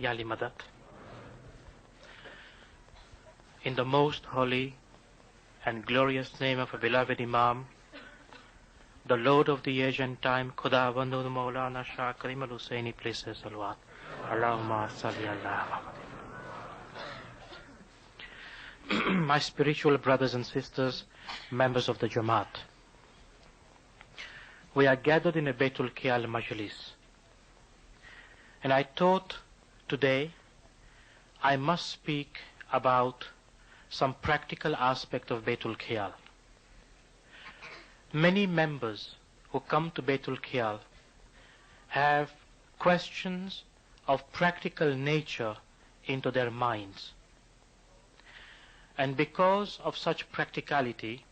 Yali Madat. In the most holy and glorious name of a beloved Imam, the Lord of the age and time, Khudavandu Maulana Shah Karim al-Hussaini, places salawat. Allahumma salli ala Muhammad. My spiritual brothers and sisters, members of the Jamaat, we are gathered in a Baitulkhayal Majlis, and I thought today I must speak about some practical aspect of Baitulkhayal. Many members who come to Baitulkhayal have questions of practical nature into their minds. And because of such practicality,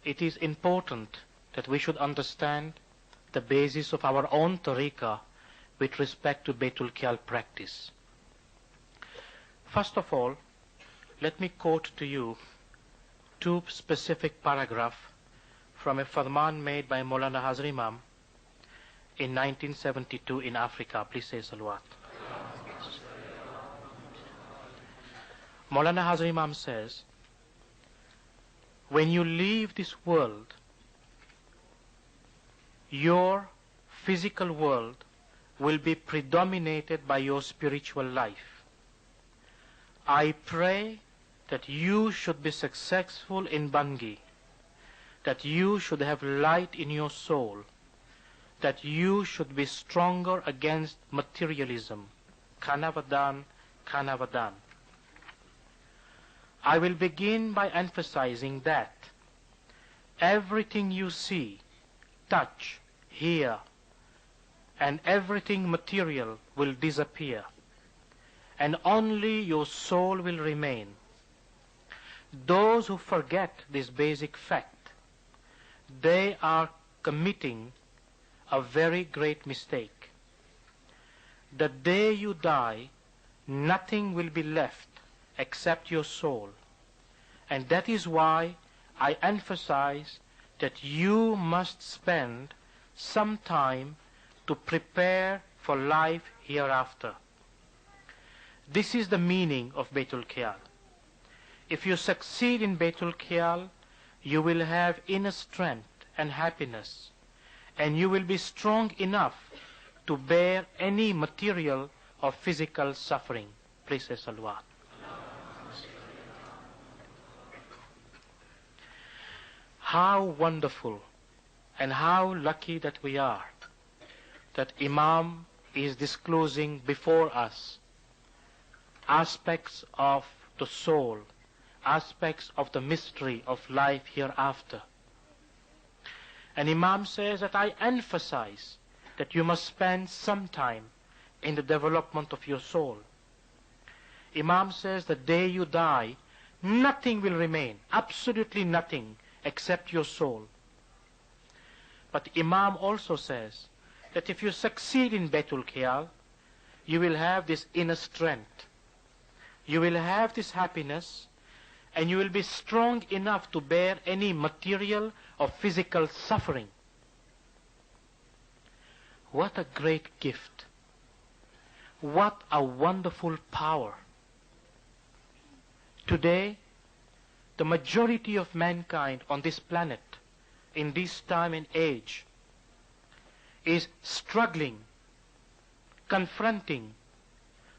it is important that we should understand the basis of our own tariqah with respect to Baitulkhayal practice. First of all, let me quote to you two specific paragraphs from a farman made by Maulana Hazar Imam in 1972 in Africa. Please say salawat. Maulana Hazar Imam says, when you leave this world, your physical world will be predominated by your spiritual life. I pray that you should be successful in Bangi, that you should have light in your soul, that you should be stronger against materialism. Kanavadan, Kanavadan. I will begin by emphasizing that everything you see, touch, hear, and everything material will disappear, and only your soul will remain. Those who forget this basic fact, they are committing a very great mistake. The day you die, nothing will be left except your soul. And that is why I emphasize that you must spend some time to prepare for life hereafter. This is the meaning of Baitulkhayal. If you succeed in Baitulkhayal, you will have inner strength and happiness, and you will be strong enough to bear any material or physical suffering. Please say salawat. How wonderful and how lucky that we are that Imam is disclosing before us aspects of the soul, aspects of the mystery of life hereafter. And Imam says that I emphasize that you must spend some time in the development of your soul. Imam says the day you die, nothing will remain, absolutely nothing, except your soul. But Imam also says that if you succeed in Baitulkhayal, you will have this inner strength, you will have this happiness, and you will be strong enough to bear any material or physical suffering. What a great gift. What a wonderful power. Today, the majority of mankind on this planet, in this time and age, is struggling, confronting,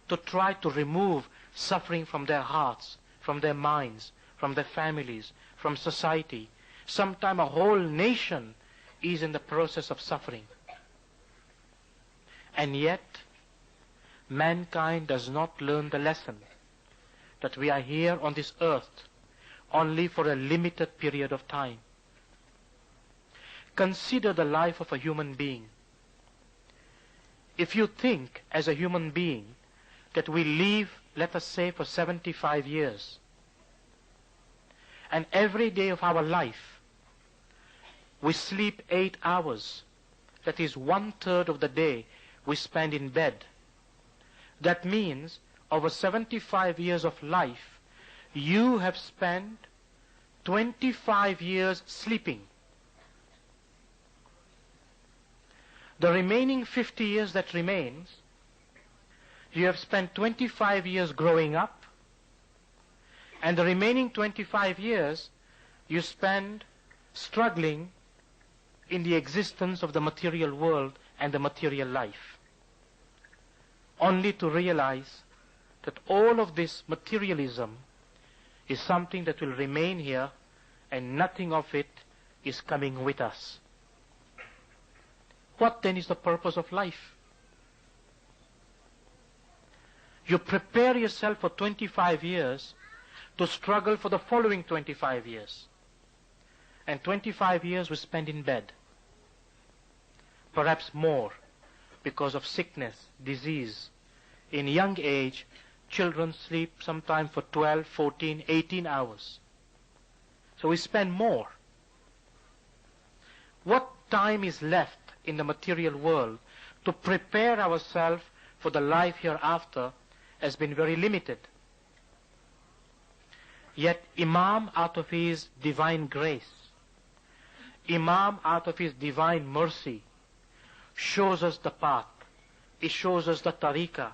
to try to remove suffering from their hearts, from their minds, from their families, from society. Sometimes a whole nation is in the process of suffering. And yet, mankind does not learn the lesson that we are here on this earth only for a limited period of time. Consider the life of a human being. If you think as a human being that we live, let us say, for 75 years, and every day of our life we sleep 8 hours, that is 1/3 of the day we spend in bed. That means over 75 years of life, you have spent 25 years sleeping. The remaining 50 years that remains, You have spent 25 years growing up, and the remaining 25 years you spend struggling in the existence of the material world and the material life, only to realize that all of this materialism is something that will remain here and nothing of it is coming with us. What then is the purpose of life? You prepare yourself for 25 years to struggle for the following 25 years. And 25 years we spend in bed. Perhaps more because of sickness, disease. In young age, children sleep sometimes for 12, 14, 18 hours. So we spend more. What time is left in the material world to prepare ourselves for the life hereafter has been very limited. Yet Imam, out of his divine grace, Imam, out of his divine mercy, shows us the path. He shows us the tariqah,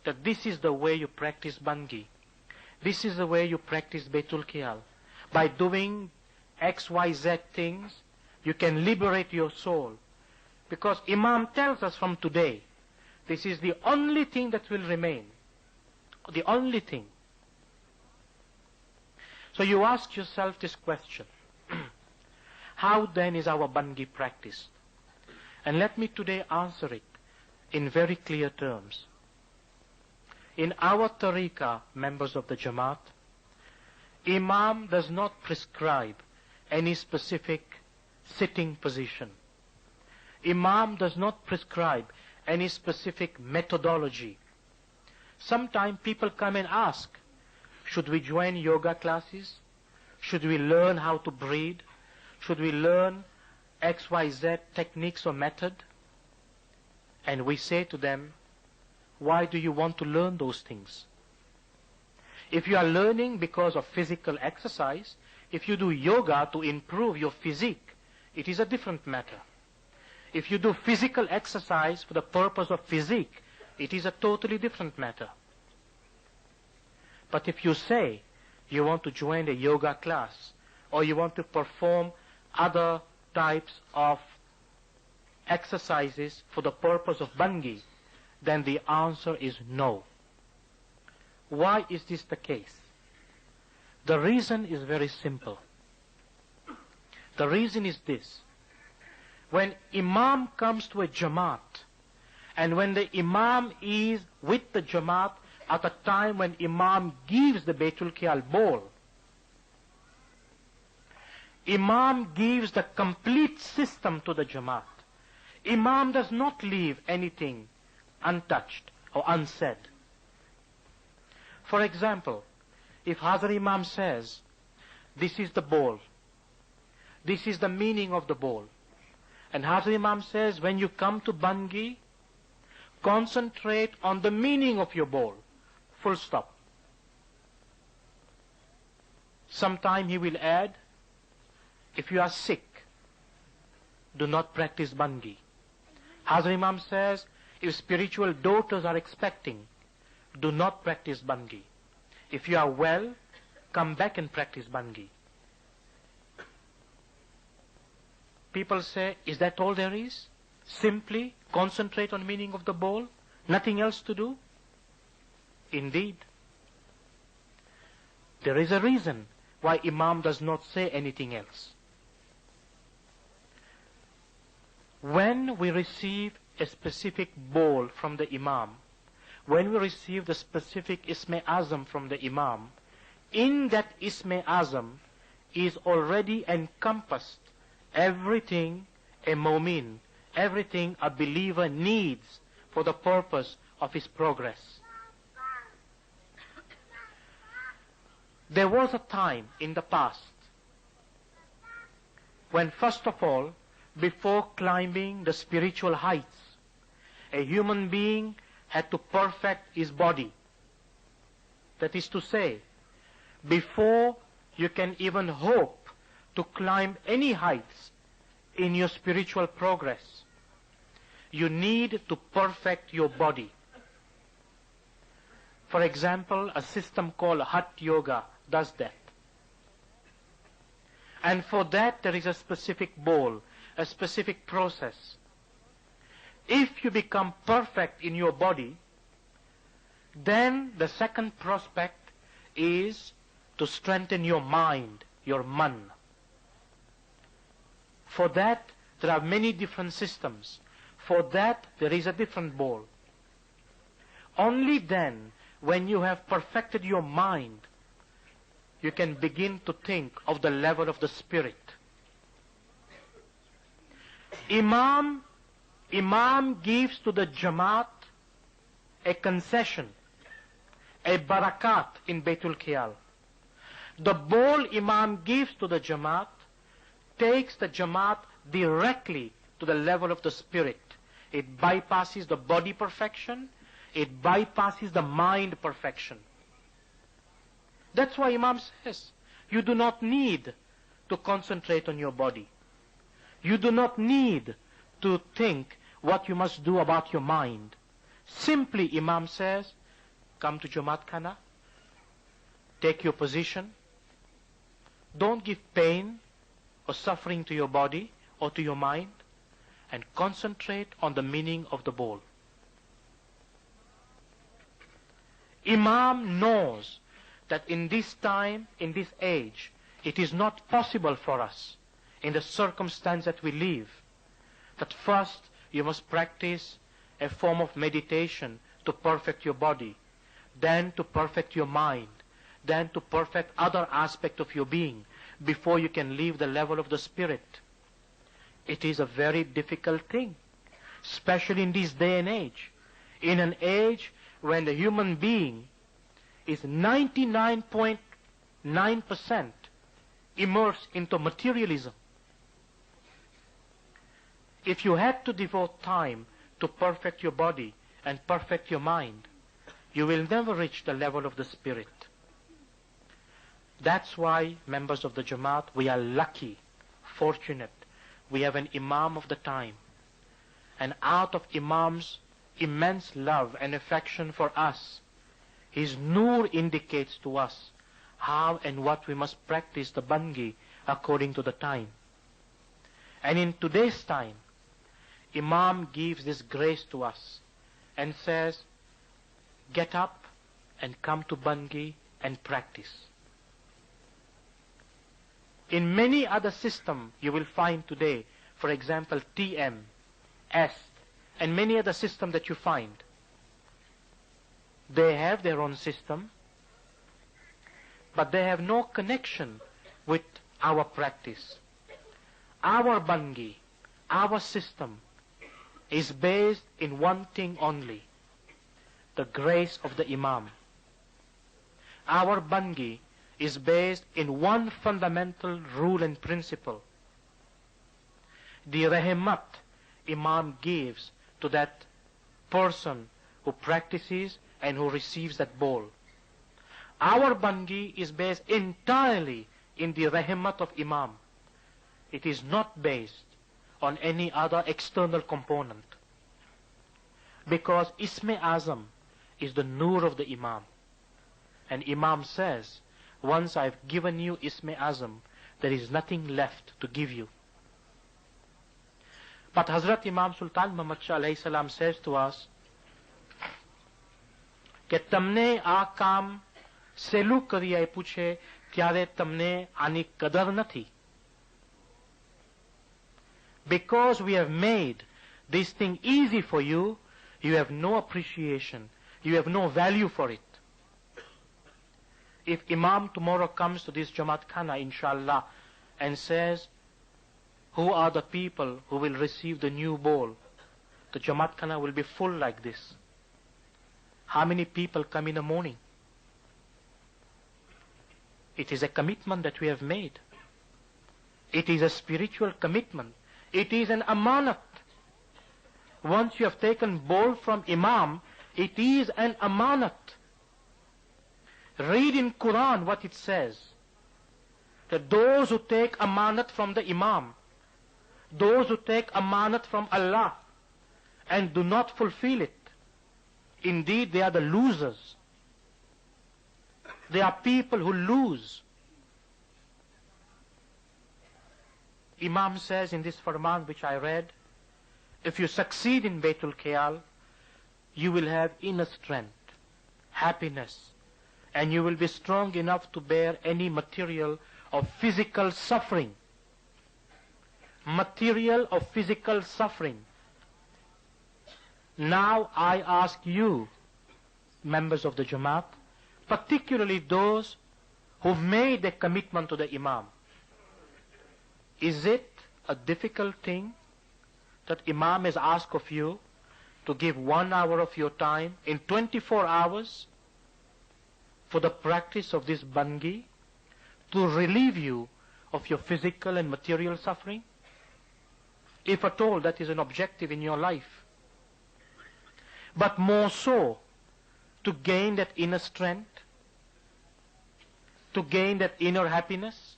that this is the way you practice Bangi. This is the way you practice Baitulkhayal. By doing X, Y, Z things, you can liberate your soul. Because Imam tells us from today, this is the only thing that will remain. The only thing. So you ask yourself this question. How then is our Bangi practiced? And let me today answer it in very clear terms. In our tariqah, members of the Jamaat, Imam does not prescribe any specific sitting position. Imam does not prescribe any specific methodology. Sometimes people come and ask, should we join yoga classes? Should we learn how to breathe? Should we learn XYZ techniques or method? And we say to them, why do you want to learn those things? If you are learning because of physical exercise, if you do yoga to improve your physique, it is a different matter. If you do physical exercise for the purpose of physique, it is a totally different matter. But if you say you want to join a yoga class, or you want to perform other types of exercises for the purpose of Bangi, then the answer is no. Why is this the case? The reason is very simple. The reason is this. When Imam comes to a Jamaat, and when the Imam is with the Jamaat at a time when Imam gives the Baitulkhayal bowl, Imam gives the complete system to the Jamaat. Imam does not leave anything untouched or unsaid. For example, if Hazar Imam says, this is the bowl, this is the meaning of the bowl, and Hazar Imam says, when you come to Bangi, concentrate on the meaning of your bowl, full stop. Sometime he will add, if you are sick, do not practice Bangi. Hazar Imam says, if spiritual daughters are expecting, do not practice Bangi. If you are well, come back and practice Bangi. People say, is that all there is? Simply concentrate on meaning of the bowl? Nothing else to do? Indeed. There is a reason why Imam does not say anything else. When we receive a specific bowl from the Imam, when we receive the specific Isme Azam from the Imam, in that Isme Azam is already encompassed everything a mu'min, everything a believer needs for the purpose of his progress. There was a time in the past when, first of all, before climbing the spiritual heights, a human being had to perfect his body. That is to say, before you can even hope to climb any heights in your spiritual progress, you need to perfect your body. For example, a system called Hatha Yoga does that. And for that there is a specific bowl, a specific process. If you become perfect in your body, then the second prospect is to strengthen your mind, your man. For that there are many different systems. For that there is a different bowl. Only then, when you have perfected your mind, you can begin to think of the level of the spirit. Imam gives to the Jamaat a concession, a barakat in Baitulkhayal. The bowl Imam gives to the Jamaat takes the Jamaat directly to the level of the spirit. It bypasses the body perfection, it bypasses the mind perfection. That's why Imam says, you do not need to concentrate on your body. You do not need to think what you must do about your mind. Simply, Imam says, come to Jamaat Khana, take your position, don't give pain or suffering to your body or to your mind, and concentrate on the meaning of the bowl. Imam knows that in this time, in this age, it is not possible for us, in the circumstance that we live, that first you must practice a form of meditation to perfect your body, then to perfect your mind, then to perfect other aspects of your being, before you can leave the level of the spirit. It is a very difficult thing, especially in this day and age, in an age when the human being is 99.9% immersed into materialism. If you had to devote time to perfect your body and perfect your mind, you will never reach the level of the spirit. That's why, members of the Jamaat, we are lucky, fortunate. We have an Imam of the time. And out of Imam's immense love and affection for us, his Noor indicates to us how and what we must practice the Bangi according to the time. And in today's time, Imam gives this grace to us and says, get up and come to Bangi and practice. In many other systems you will find today, for example, TM, S, and many other systems that you find, they have their own system, but they have no connection with our practice. Our Bangi, our system, is based in one thing only, the grace of the Imam. Our Bangi is based in one fundamental rule and principle, the rahmat Imam gives to that person who practices and who receives that bowl. Our Bangi is based entirely in the rahmat of Imam. It is not based on any other external component, because Isme Azam is the Noor of the Imam. And Imam says, once I've given you Isme Azam, there is nothing left to give you. But Hazrat Imam Sultan Muhammad Shah alayhi salam says to us, कि तमने आ काम सेलू करिए पूछे त्यारे तमने आनी कदर नथी. Because we have made this thing easy for you, you have no appreciation, you have no value for it. If Imam tomorrow comes to this Jamaat Khana, inshallah, and says, who are the people who will receive the new bowl? The Jamaat Khana will be full like this. How many people come in the morning? It is a commitment that we have made. It is a spiritual commitment. It is an amanat. Once you have taken bowl from Imam, it is an amanat. Read in Quran what it says. That those who take amanat from the Imam, those who take amanat from Allah and do not fulfill it, indeed they are the losers. There are people who lose. Imam says in this farman which I read, if you succeed in Baitulkhayal, you will have inner strength, happiness, and you will be strong enough to bear any material or physical suffering. Material or physical suffering. Now I ask you, members of the Jamaat, particularly those who made a commitment to the Imam, is it a difficult thing that Imam has asked of you to give 1 hour of your time in 24 hours for the practice of this bangi, to relieve you of your physical and material suffering? If at all that is an objective in your life. But more so, to gain that inner strength, to gain that inner happiness.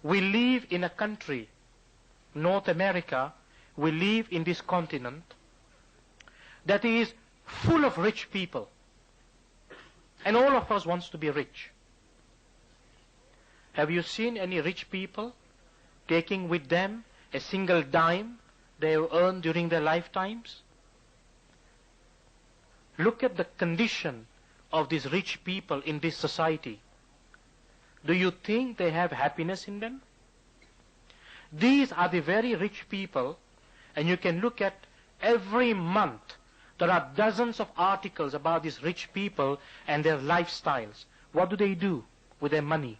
We live in a country, North America, we live in this continent that is full of rich people. And all of us wants to be rich. Have you seen any rich people taking with them a single dime they have earned during their lifetimes? Look at the condition of these rich people in this society. Do you think they have happiness in them? These are the very rich people, and you can look at every month. There are dozens of articles about these rich people and their lifestyles. What do they do with their money?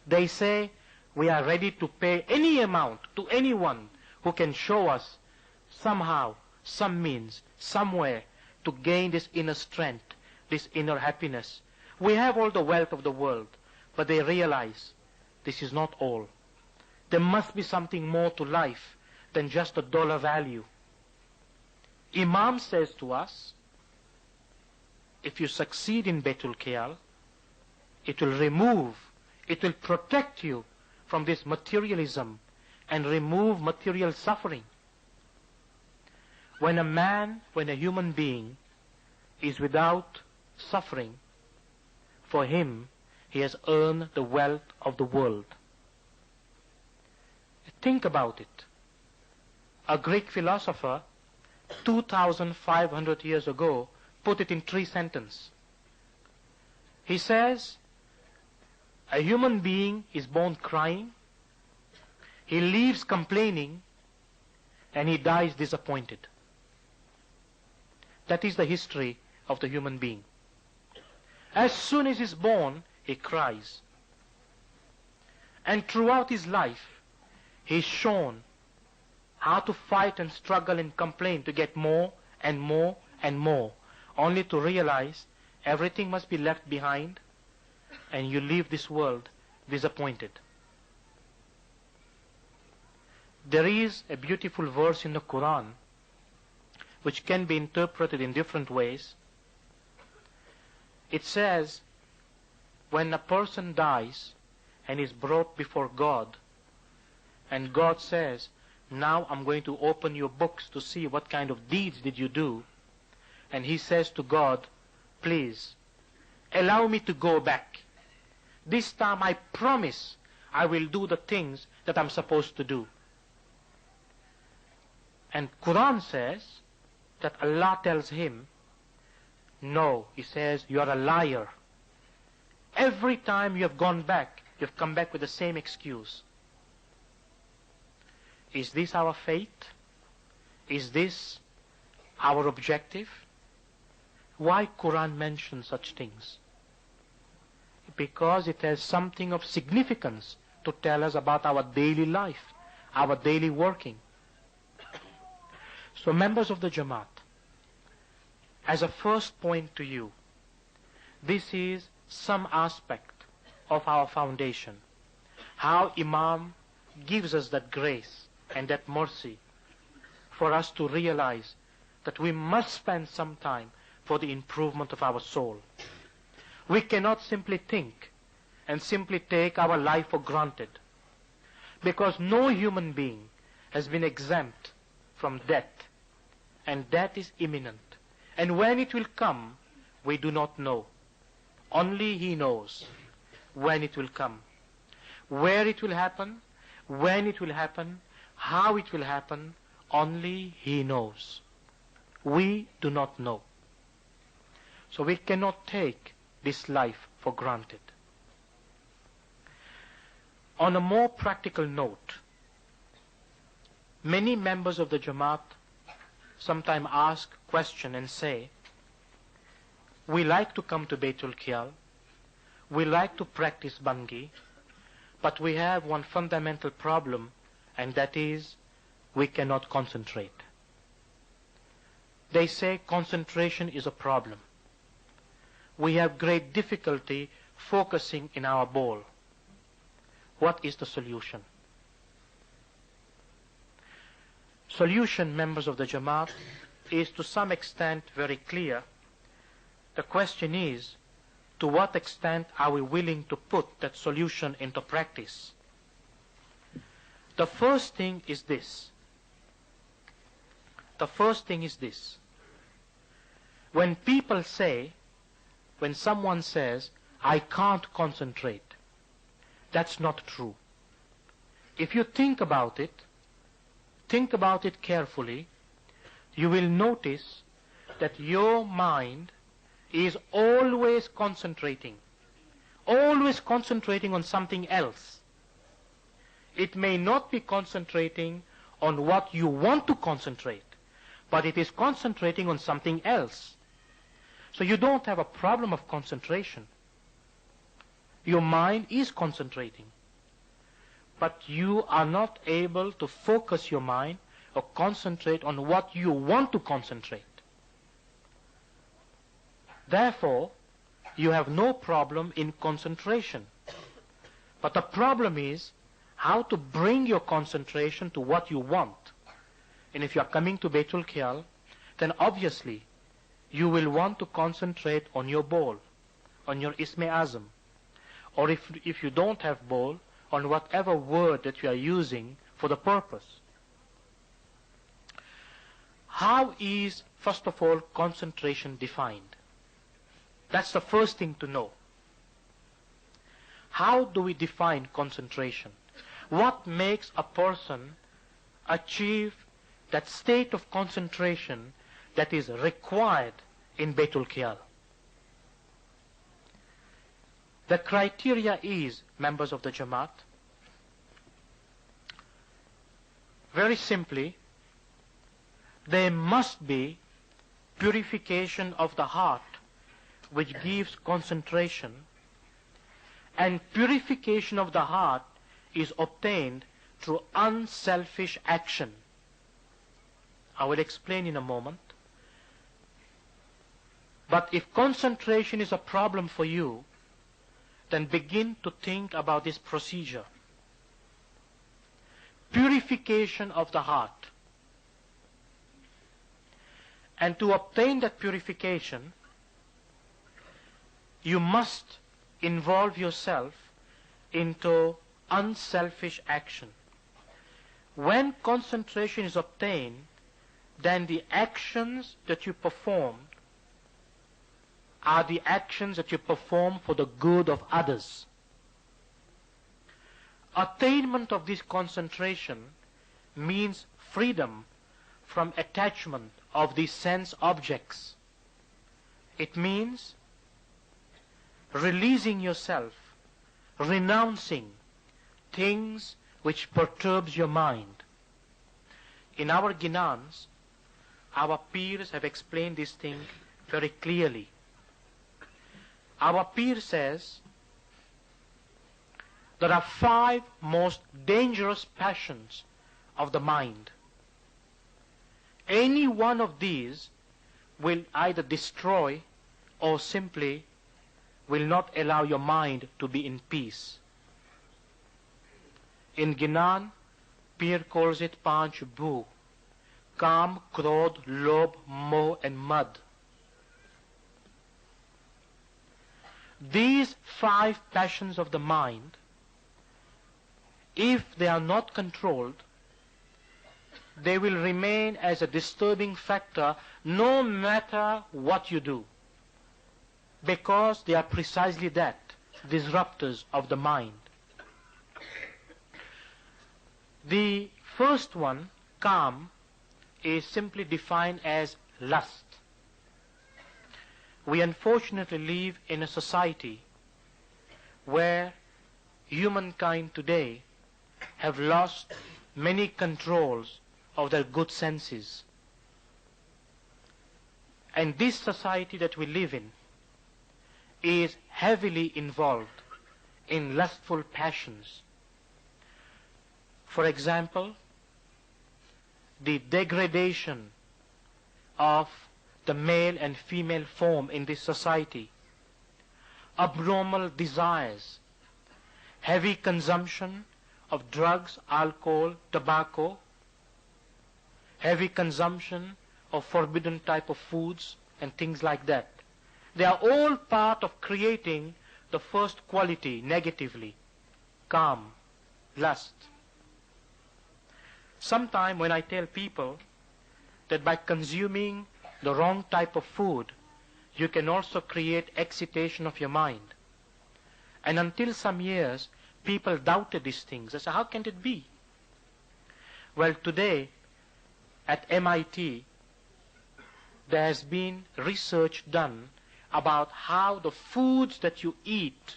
They say, we are ready to pay any amount to anyone who can show us somehow, some means, somewhere to gain this inner strength, this inner happiness. We have all the wealth of the world, but they realize this is not all. There must be something more to life than just a dollar value. Imam says to us, if you succeed in Baitulkhayal, it will remove, it will protect you from this materialism and remove material suffering. When a human being is without suffering, for him, he has earned the wealth of the world. Think about it. A Greek philosopher, 2,500 years ago, put it in 3 sentences. He says, a human being is born crying, he lives complaining, and he dies disappointed. That is the history of the human being. As soon as he's born, he cries. And throughout his life, he's shown how to fight and struggle and complain to get more and more and more, only to realize everything must be left behind and you leave this world disappointed. There is a beautiful verse in the Quran which can be interpreted in different ways. It says, when a person dies and is brought before God, and God says, now I'm going to open your books to see what kind of deeds did you do, and he says to God, please, allow me to go back. This time I promise I will do the things that I'm supposed to do. And Quran says that Allah tells him, no, he says, you are a liar. Every time you have gone back, you've come back with the same excuse. Is this our fate? Is this our objective? Why Quran mentions such things? Because it has something of significance to tell us about our daily life, our daily working. So members of the Jamaat, as a first point to you, this is some aspect of our foundation. How Imam gives us that grace and that mercy for us to realize that we must spend some time for the improvement of our soul. We cannot simply think and simply take our life for granted, because no human being has been exempt from death, and death is imminent. And when it will come, we do not know. Only He knows when it will come, where it will happen, when it will happen, how it will happen. Only He knows. We do not know. So we cannot take this life for granted. On a more practical note, many members of the Jamaat sometimes ask question and say, we like to come to Baitulkhayal, we like to practice Bangi, but we have one fundamental problem, and that is we cannot concentrate. They say concentration is a problem. We have great difficulty focusing in our ball. What is the solution? Solution, members of the Jamaat, is to some extent very clear. The question is, to what extent are we willing to put that solution into practice? The first thing is this. The first thing is this. When people say, when someone says, I can't concentrate, that's not true. If you think about it carefully, you will notice that your mind is always concentrating on something else. It may not be concentrating on what you want to concentrate, but it is concentrating on something else. So you don't have a problem of concentration. Your mind is concentrating, but you are not able to focus your mind or concentrate on what you want to concentrate. Therefore, you have no problem in concentration. But the problem is how to bring your concentration to what you want. And if you are coming to Baitulkhayal, then obviously you will want to concentrate on your ball, on your Ism-e-Azam. Or if you don't have ball, on whatever word that you are using for the purpose. How is, first of all, concentration defined? That's the first thing to know. How do we define concentration? What makes a person achieve that state of concentration that is required in Baitulkhayal? The criteria is, members of the Jamaat, very simply, there must be purification of the heart, which gives concentration, and purification of the heart is obtained through unselfish action. I will explain in a moment. But if concentration is a problem for you, then begin to think about this procedure. Purification of the heart. And to obtain that purification, you must involve yourself into unselfish action. When concentration is obtained, then the actions that you perform are the actions that you perform for the good of others. Attainment of this concentration means freedom from attachment of these sense objects. It means releasing yourself, renouncing things which perturbs your mind. In our Ginans, our peers have explained this thing very clearly. Our peer says there are 5 most dangerous passions of the mind. Any one of these will either destroy or simply will not allow your mind to be in peace. In Ginan, Peer calls it Panch Bhu: Kam, Krodh, Lobh, Moh and Mad. These 5 passions of the mind, if they are not controlled, they will remain as a disturbing factor no matter what you do, because they are precisely that, disruptors of the mind. The first one, calm, is simply defined as lust. We unfortunately live in a society where humankind today have lost many controls of their good senses. And this society that we live in is heavily involved in lustful passions. For example, the degradation of the male and female form in this society, abnormal desires, heavy consumption of drugs, alcohol, tobacco, heavy consumption of forbidden type of foods and things like that. They are all part of creating the first quality negatively, calm, lust. Sometime when I tell people that by consuming the wrong type of food, you can also create excitation of your mind. And until some years, people doubted these things. They said, how can it be? Well, today, at MIT, there has been research done about how the foods that you eat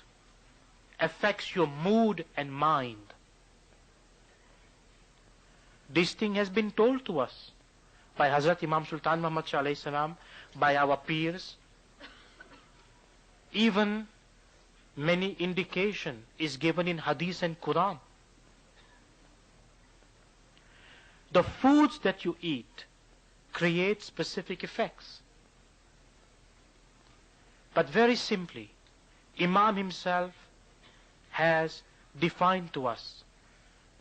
affects your mood and mind. This thing has been told to us by Hazrat Imam Sultan Muhammad Shah alayhi salam, by our peers. Even many indication is given in Hadith and Quran. The foods that you eat create specific effects. But very simply, Imam himself has defined to us.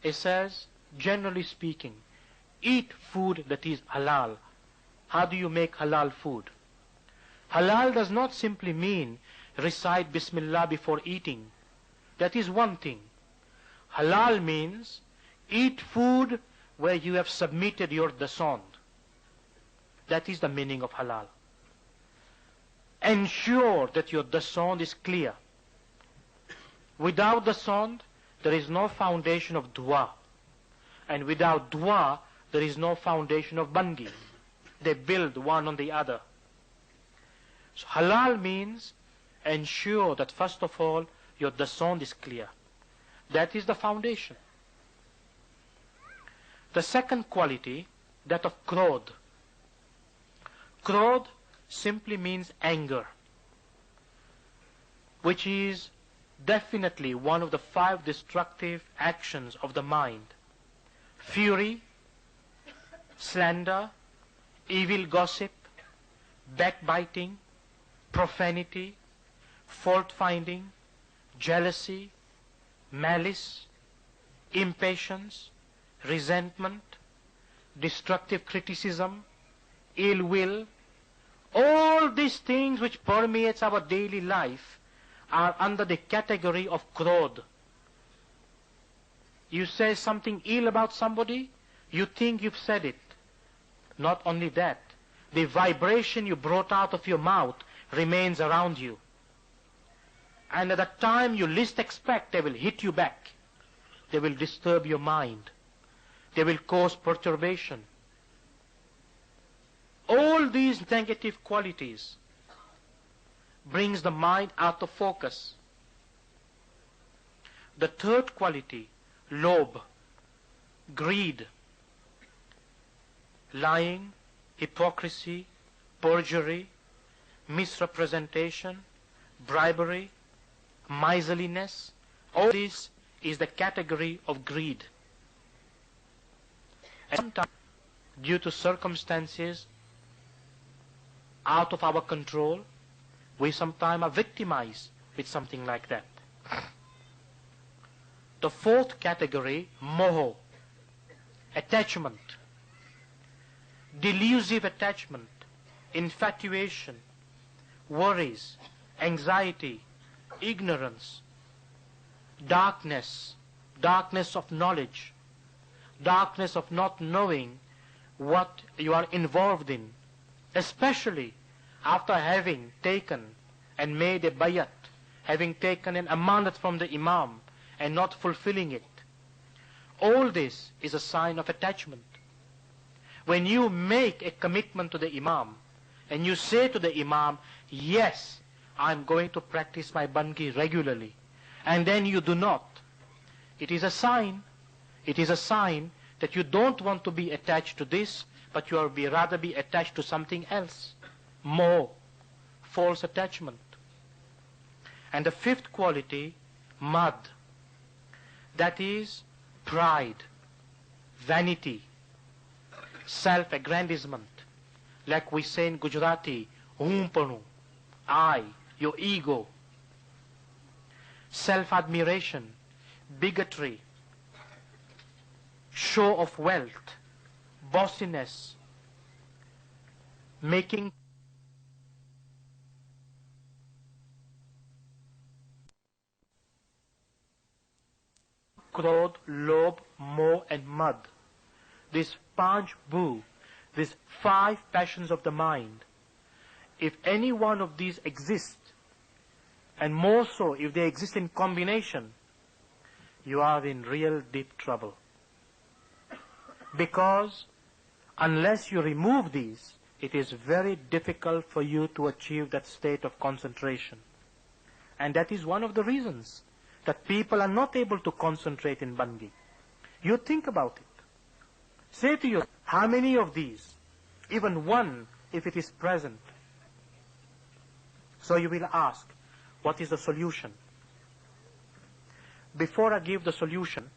He says, generally speaking, eat food that is halal. How do you make halal food? Halal does not simply mean recite Bismillah before eating. That is one thing. Halal means eat food where you have submitted your dasand. That is the meaning of halal. Ensure that your dasand is clear. Without dasand, there is no foundation of dua. And without dua, there is no foundation of bangi. They build one on the other. So halal means ensure that first of all, your dasand is clear. That is the foundation. The second quality, that of krodh. Krodh simply means anger, which is definitely one of the 5 destructive actions of the mind. Fury, slander, evil gossip, backbiting, profanity, fault-finding, jealousy, malice, impatience, resentment, destructive criticism, ill will. All these things which permeates our daily life are under the category of krodh. You say something ill about somebody, you think you've said it. Not only that, the vibration you brought out of your mouth remains around you. And at the time you least expect, they will hit you back. They will disturb your mind. They will cause perturbation. All these negative qualities brings the mind out of focus. The third quality, lobh, greed, lying, hypocrisy, perjury, misrepresentation, bribery, miserliness. All this is the category of greed. And sometimes, due to circumstances out of our control, we sometimes are victimized with something like that. The fourth category, moho, attachment, delusive attachment, infatuation, worries, anxiety, ignorance, darkness, darkness of knowledge, darkness of not knowing what you are involved in, especially after having taken and made a bayat, having taken an amanat from the imam and not fulfilling it. All this is a sign of attachment. When you make a commitment to the imam and you say to the imam, yes, I'm going to practice my bangi regularly, and then you do not, it is a sign that you don't want to be attached to this, but you will rather be attached to something else, more, false attachment. And the fifth quality, mad, that is pride, vanity, self-aggrandizement. Like we say in Gujarati, humpanu, I, your ego. Self-admiration, bigotry, show of wealth, bossiness, making krodh, lobh, moh and mad. These panch bhu, these 5 passions of the mind, if any one of these exists, and more so if they exist in combination, you are in real deep trouble. Because unless you remove these, it is very difficult for you to achieve that state of concentration. And that is one of the reasons that people are not able to concentrate in bangi. You think about it. Say to yourself, how many of these, even one, if it is present? So you will ask, what is the solution? Before I give the solution,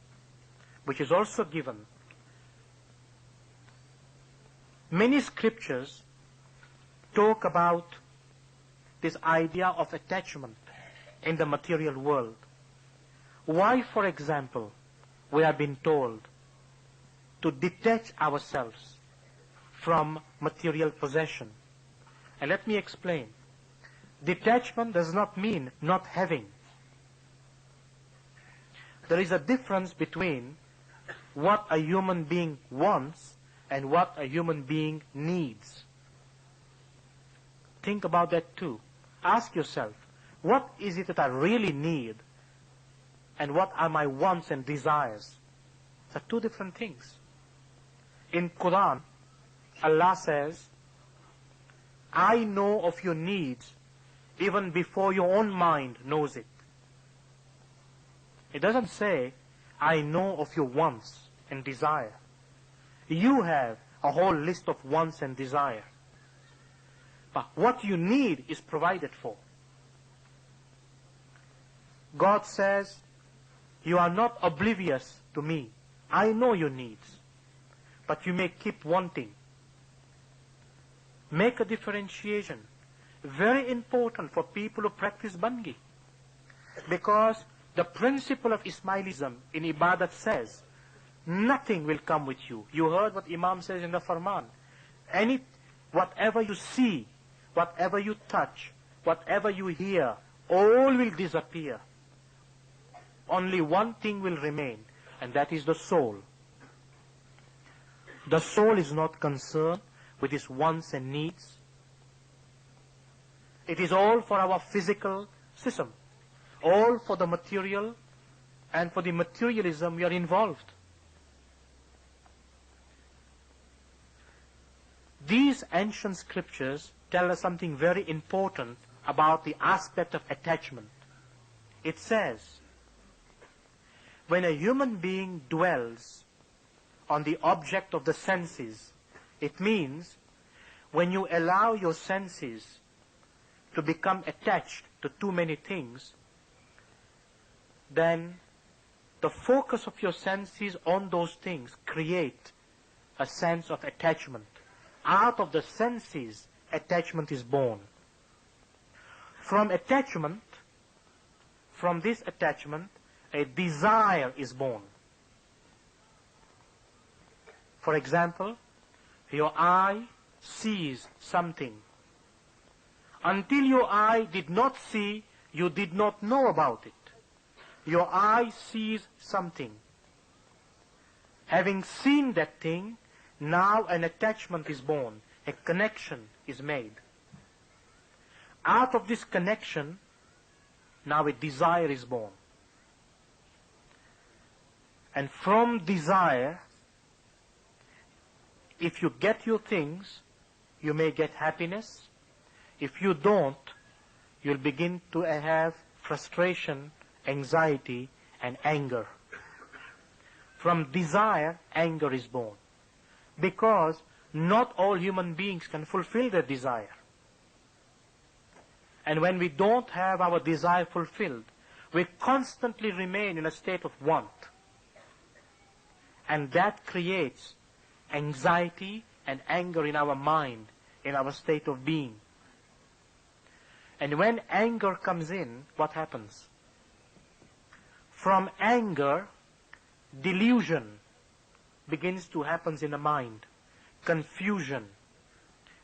which is also given, many scriptures talk about this idea of attachment in the material world. Why, for example, we have been told to detach ourselves from material possession? And let me explain. Detachment does not mean not having. There is a difference between what a human being wants and what a human being needs. Think about that too. Ask yourself, what is it that I really need? And what are my wants and desires? These are two different things. In Quran, Allah says, I know of your needs even before your own mind knows it. It doesn't say, I know of your wants and desire. You have a whole list of wants and desire. But what you need is provided for. God says, you are not oblivious to me. I know your needs. But you may keep wanting. Make a differentiation. Very important for people who practice bangi. Because the principle of Ismailism in ibadat says, nothing will come with you. You heard what Imam says in the Farman. Whatever you see, whatever you touch, whatever you hear, all will disappear. Only one thing will remain, and that is the soul. The soul is not concerned with its wants and needs. It is all for our physical system, all for the material, and for the materialism we are involved. These ancient scriptures tell us something very important about the aspect of attachment. It says, when a human being dwells on the object of the senses, it means when you allow your senses to become attached to too many things, then the focus of your senses on those things create a sense of attachment. Out of the senses, attachment is born. From this attachment, a desire is born. For example, your eye sees something. Until your eye did not see, you did not know about it. Your eye sees something. Having seen that thing, Now an attachment is born, a connection is made. Out of this connection, now a desire is born. And from desire, if you get your things, you may get happiness. If you don't, you'll begin to have frustration, anxiety, and anger. From desire, anger is born. Because not all human beings can fulfill their desire. And when we don't have our desire fulfilled, we constantly remain in a state of want. And that creates anxiety and anger in our mind, in our state of being. And when anger comes in, what happens? From anger, delusion begins to happen in the mind. Confusion,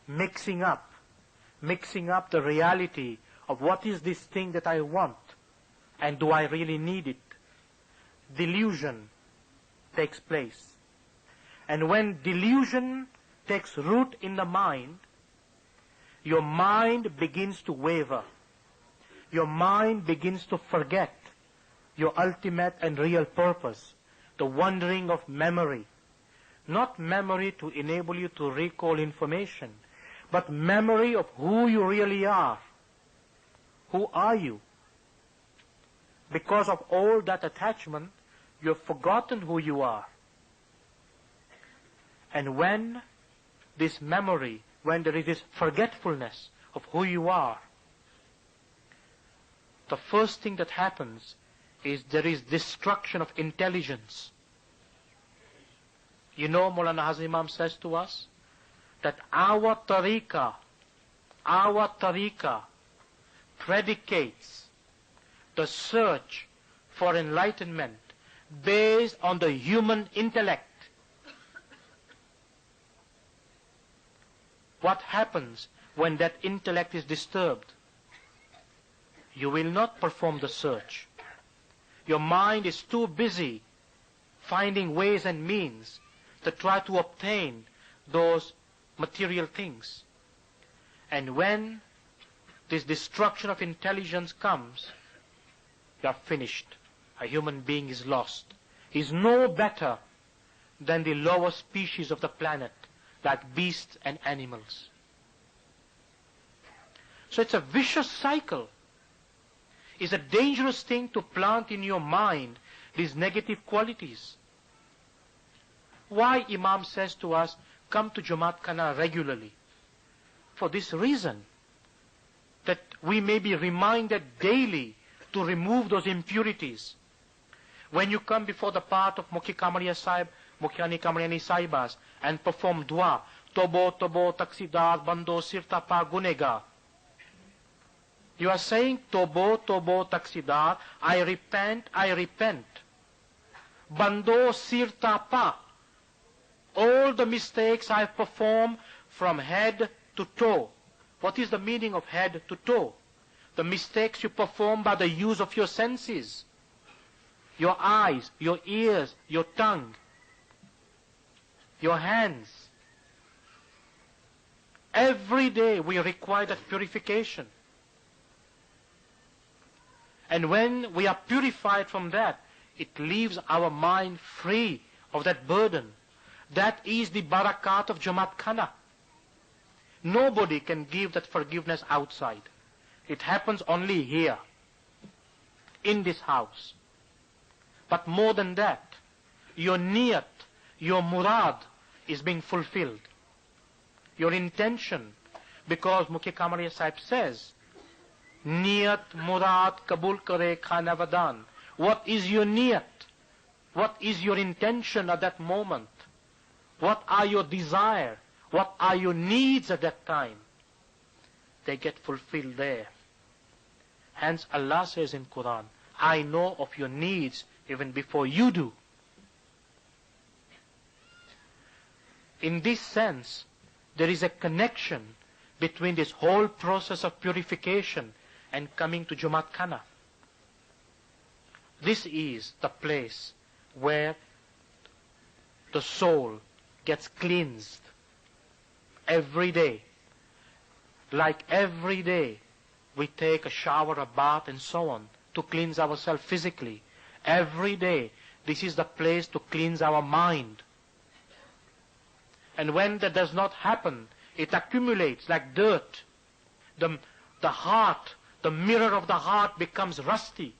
mixing up the reality of what is this thing that I want, and do I really need it? Delusion takes place. And when delusion takes root in the mind, your mind begins to waver. Your mind begins to forget your ultimate and real purpose, the wandering of memory. Not memory to enable you to recall information, but memory of who you really are. Who are you? Because of all that attachment, you have forgotten who you are. And when this memory, when there is this forgetfulness of who you are, the first thing that happens is there is destruction of intelligence. You know, Maulana Hazrat Imam says to us that our tariqah predicates the search for enlightenment based on the human intellect. What happens when that intellect is disturbed? You will not perform the search. Your mind is too busy finding ways and means to try to obtain those material things. And when this destruction of intelligence comes, you are finished. A human being is lost. He is no better than the lower species of the planet, like beasts and animals. So it's a vicious cycle. It's a dangerous thing to plant in your mind these negative qualities. Why Imam says to us, come to Jamaat Khana regularly? For this reason, that we may be reminded daily to remove those impurities. When you come before the path of Mukhi Kamariya Sahib, Mukhiani Kamariani Sahibas, and perform dua, Tobo, Tobo, Taksidar, Bando, Sirta, Pa, Gunega. You are saying, Tobo, Tobo, Taksidar, I repent, I repent. Bando, Sirta, Pa. All the mistakes I have performed from head to toe. What is the meaning of head to toe? The mistakes you perform by the use of your senses. Your eyes, your ears, your tongue, your hands. Every day we require that purification. And when we are purified from that, it leaves our mind free of that burden. That is the barakat of Jamaat Khana. Nobody can give that forgiveness outside. It happens only here, in this house. But more than that, your niyat, your murad is being fulfilled. Your intention, because Mukhi Kamariya Sahib says, niyat, murad, kabul kare, khana vadan. What is your niyat? What is your intention at that moment? What are your desire? What are your needs at that time? They get fulfilled there. Hence Allah says in Quran, I know of your needs even before you do. In this sense, there is a connection between this whole process of purification and coming to Jamaat Khana. This is the place where the soul gets cleansed every day. Like every day we take a shower, a bath and so on to cleanse ourselves physically. Every day this is the place to cleanse our mind. And when that does not happen, it accumulates like dirt. The heart, the mirror of the heart becomes rusty.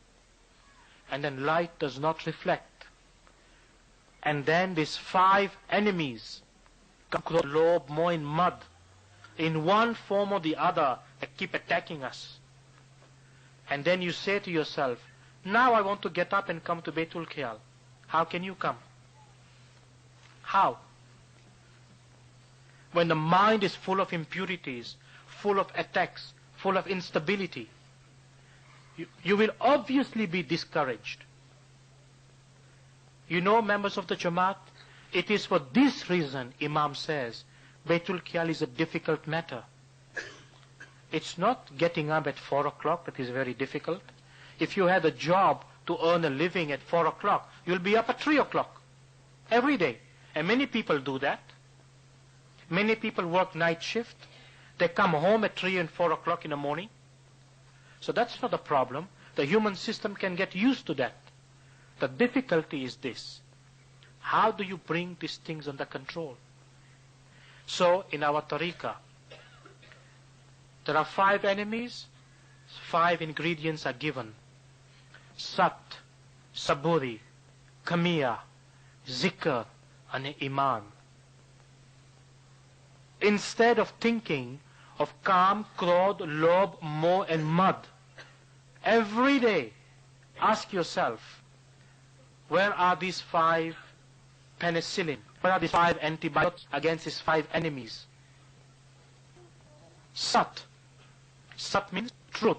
And then light does not reflect. And then these 5 enemies, lobe, more in mud, in one form or the other, they keep attacking us. And then you say to yourself, now I want to get up and come to Baitulkhayal. How can you come? How? When the mind is full of impurities, full of attacks, full of instability, you will obviously be discouraged. You know, members of the Jamaat, it is for this reason, Imam says, Baitulkhayal is a difficult matter. It's not getting up at 4 o'clock that is very difficult. If you had a job to earn a living at 4 o'clock, you'll be up at 3 o'clock every day. And many people do that. Many people work night shift. They come home at 3 and 4 o'clock in the morning. So that's not a problem. The human system can get used to that. The difficulty is this. How do you bring these things under control? So in our tariqah, there are 5 enemies, 5 ingredients are given. Sat, saburi, kamiya, zikr, and iman. Instead of thinking of kam, krodh, lob, moh and mud, every day ask yourself, where are these 5 penicillin? Where are these 5 antibiotics against these 5 enemies? Sat. Sat means truth.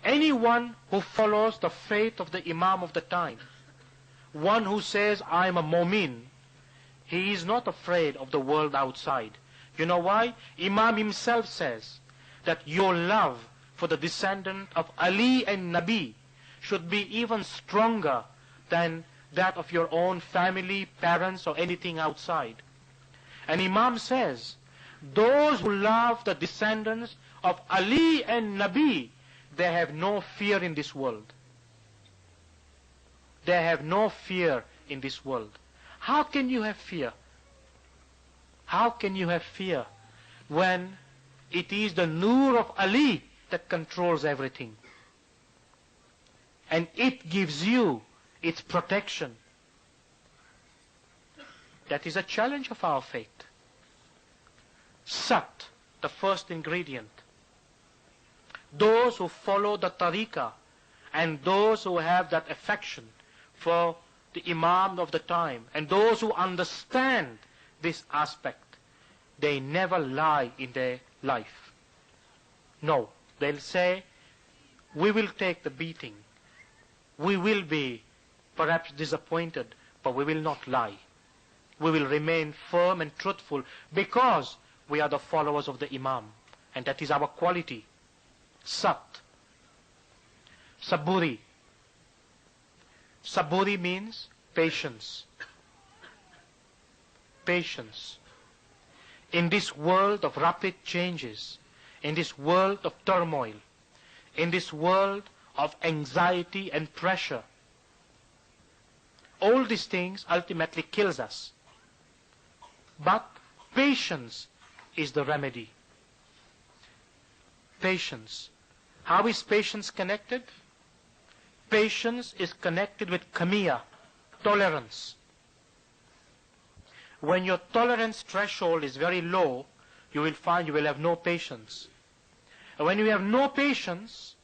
Anyone who follows the faith of the Imam of the time, one who says, I am a mu'min, he is not afraid of the world outside. You know why? Imam himself says that your love for the descendant of Ali and Nabi should be even stronger than that of your own family, parents, or anything outside. And Imam says, those who love the descendants of Ali and Nabi, they have no fear in this world. They have no fear in this world. How can you have fear? How can you have fear when it is the nur of Ali that controls everything? And it gives you its protection. That is a challenge of our faith. Sat, the first ingredient. Those who follow the tariqah and those who have that affection for the Imam of the time and those who understand this aspect, they never lie in their life. No, they'll say, we will take the beating. We will be perhaps disappointed, but we will not lie. We will remain firm and truthful because we are the followers of the Imam. And that is our quality. Sat. Saburi. Saburi means patience. Patience. In this world of rapid changes, in this world of turmoil, in this world of anxiety and pressure, all these things ultimately kills us. But patience is the remedy. Patience. How is patience connected? Patience is connected with kamiya, tolerance. When your tolerance threshold is very low, you will find you will have no patience. And when you have no patience,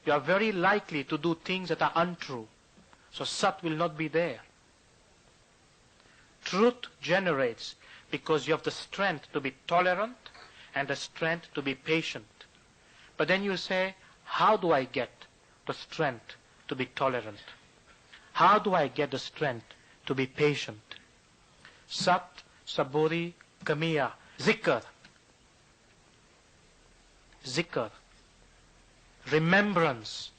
you are very likely to do things that are untrue. So sat will not be there. Truth generates because you have the strength to be tolerant and the strength to be patient. But then you say, how do I get the strength to be tolerant? How do I get the strength to be patient? Sat, saburi, kamiya, zikr. Zikr. Remembrance.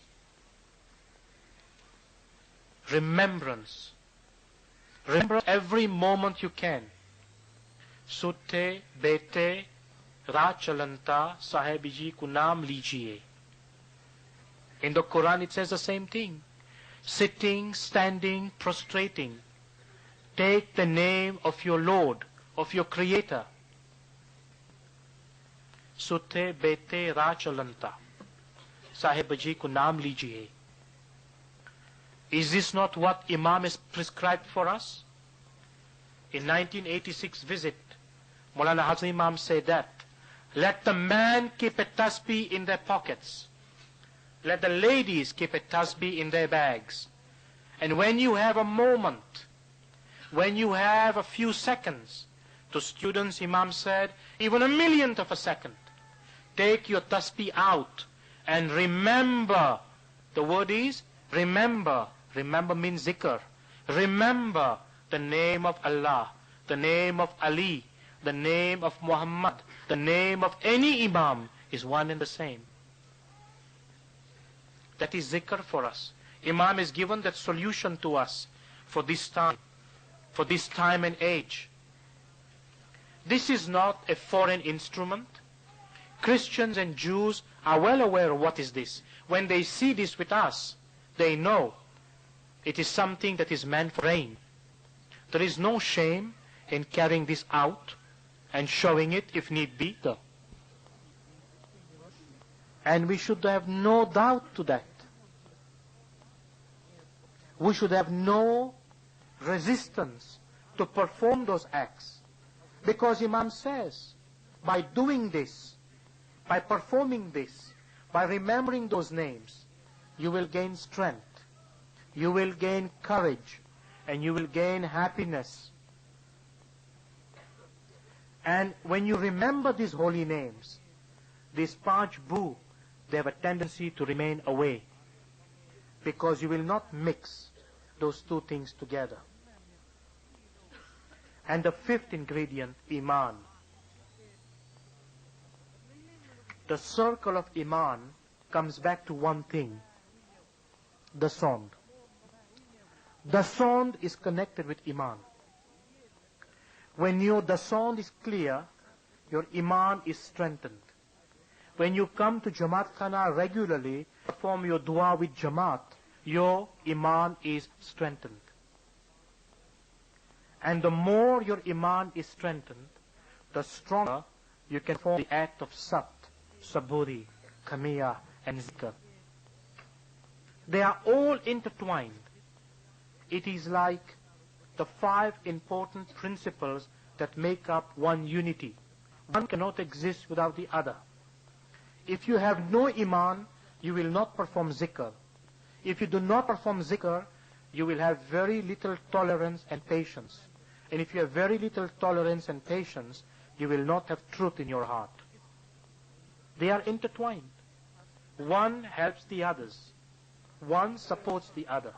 remembrance. Remember every moment you can. Sutte, bete, ra chalanta, sahibji ko naam lijiye. In the Quran it says the same thing. Sitting, standing, prostrating. Take the name of your Lord, of your Creator. Sutte, bete, ra chalanta, sahibji ko naam lijiye. Is this not what Imam has prescribed for us? In 1986 visit, Maulana Hazrat Imam said that, let the man keep a tasbih in their pockets. Let the ladies keep a tasbih in their bags. And when you have a moment, when you have a few seconds, to students, Imam said, even a millionth of a second, take your tasbih out and remember. The word is remember. Remember means zikr. Remember the name of Allah, the name of Ali, the name of Muhammad, the name of any Imam is one and the same. That is zikr for us. Imam has given that solution to us for this time and age. This is not a foreign instrument. Christians and Jews are well aware of what is this. When they see this with us, they know it is something that is meant for rain. There is no shame in carrying this out and showing it if need be. And we should have no doubt to that. We should have no resistance to perform those acts. Because Imam says, by doing this, by performing this, by remembering those names, you will gain strength, you will gain courage, and you will gain happiness. And when you remember these holy names, these Panch Bhu, they have a tendency to remain away, because you will not mix those two things together. And the fifth ingredient, Iman. The circle of Iman comes back to one thing, the sound. The sound is connected with Iman. When the sound is clear, your Iman is strengthened. When you come to Jamaat Khana regularly, perform your dua with Jamaat, your Iman is strengthened. And the more your Iman is strengthened, the stronger you can perform the act of Sat, Saburi, Kamiya, and Zikr. They are all intertwined. It is like the 5 important principles that make up one unity. One cannot exist without the other. If you have no Iman, you will not perform Zikr. If you do not perform Zikr, you will have very little tolerance and patience. And if you have very little tolerance and patience, you will not have truth in your heart. They are intertwined. One helps the others. One supports the other.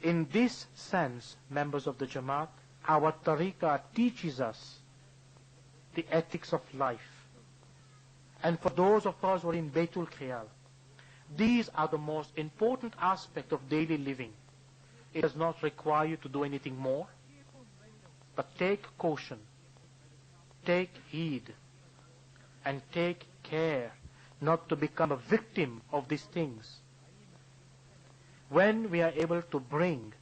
In this sense, members of the Jamaat, our tariqah teaches us the ethics of life. And for those of us who are in Baitulkhayal, these are the most important aspect of daily living. It does not require you to do anything more, but take caution, take heed, and take care not to become a victim of these things. When we are able to bring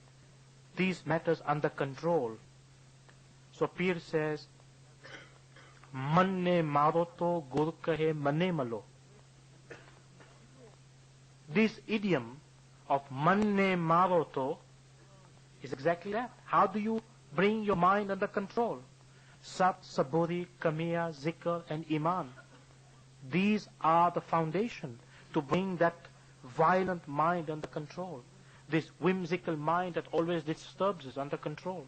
these matters under control, so Pir says, Manne maroto gur kahe manne malo. This idiom of manne maroto is exactly that. How do you bring your mind under control? Sat, Saburi, Kamiya, Zikr, and Iman. These are the foundation to bring that violent mind under control. This whimsical mind that always disturbs us under control.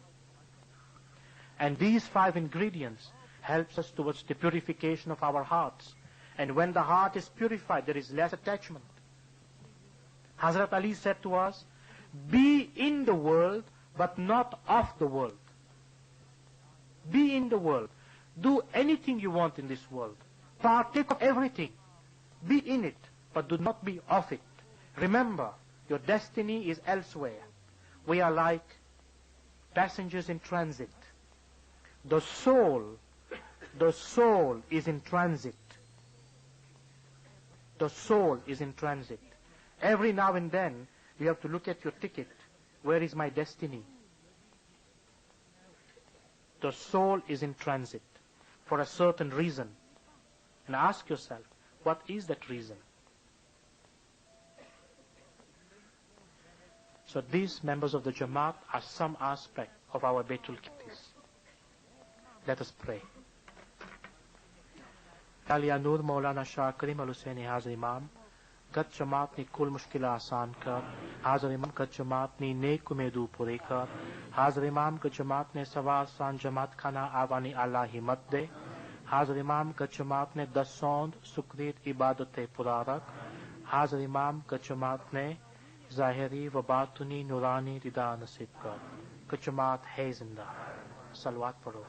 And these 5 ingredients helps us towards the purification of our hearts. And when the heart is purified, there is less attachment. Hazrat Ali said to us, be in the world, but not of the world. Be in the world. Do anything you want in this world. Partake of everything. Be in it, but do not be of it. Remember, your destiny is elsewhere. We are like passengers in transit. The soul is in transit. The soul is in transit. Every now and then, you have to look at your ticket. Where is my destiny? The soul is in transit for a certain reason. And ask yourself, what is that reason? So these members of the Jamaat are some aspect of our Baitulkhayal. Let us pray. या नूर मौलाना शाह करीम अल हुसैन हाज़िर इमाम गत जमात ने कुल मुश्किल आसान कर हाज़िर इमाम गत जमात ने नेक उम्मीदों पूरे कर हाज़िर इमाम गत जमात ने सवा आसान जमात खाना आवानी अल्लाह हिम्मत दे हाज़िर इमाम गत जमात ने 10 सौंद सुकरीत इबादतें पुरा रख हाज़िर इमाम गत जमात ने ज़ाहिरी व बातुनी नूरानी रिदा नसीब कर गत जमात है जिंदा सलवात पढ़ो